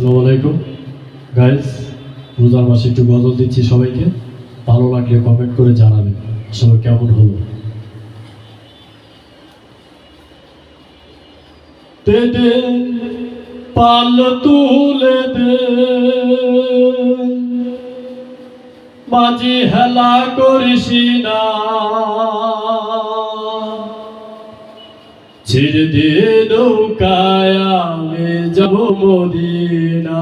আসসালামু আলাইকুম গাইস, রোজার মাসে একটু গজল দিচ্ছি সবাইকে। ভালো লাগলে কমেন্ট করে জানাবেন আসলে কেমন হলো। দে দে পাল তুলে দে, মাঝি হেলা করিস না, ছেড়ে দে নৌকায় আমি যাব মদিনা।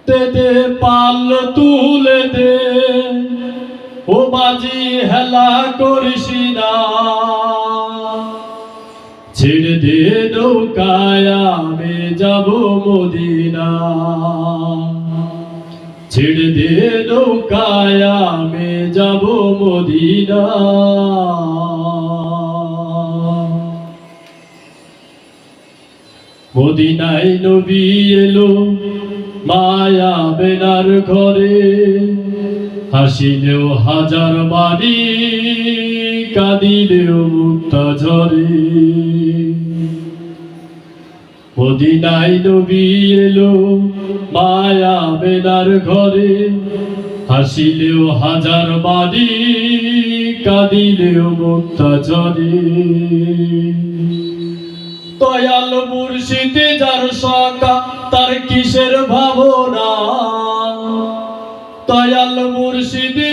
দে দে পাল তুলে দে, ও মাঝি হেলা করিস না, ছেড়ে দে নৌকায় আমি যাব মদিনা। ছেড়ে দে নৌকায় আমি যাব মদিনা। মদিনায় নবী এলো মায়া বেনার ঘরে, হাসিলেও হাজার বাড়ি, কাঁদিলেও মুক্তা ঝরে। মদিনায় নবী এলো মায়া বেনার ঘরে, হাসিলেও হাজার বাড়ি, কাঁদিলেও মুক্তা ঝরে। দয়াল মুর্শিদে যার সকা তার কিসের ভাবনা, দয়াল মুর্শিদে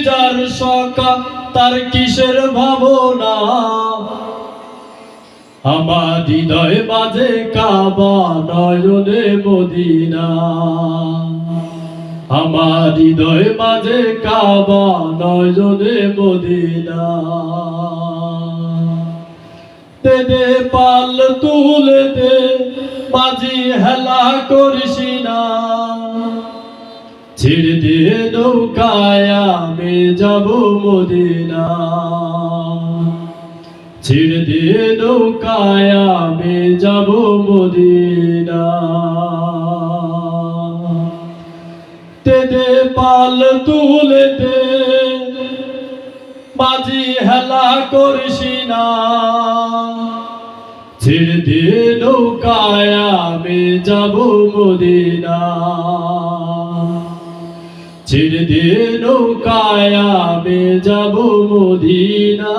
যার সকা তার কিসের ভাবনা। আমার হৃদয় মাঝে কাবা নয়নে মদিনা, আমার হৃদয় মাঝে কাবা নয়নে মদিনা। দে দে পাল তুলে দে, মাঝি হেলা করিস না, ছেড়ে দে নৌকায় আমি যাব মদিনা। ছেড়ে দে নৌকায় আমি যাব মদিনা। দে দে পাল তুলে দে, মাঝি হেলা করিস না, ছেড়ে দে নৌকায় আমি যাব মদিনা। ছেড়ে দে নৌকায় আমি যাব মদিনা।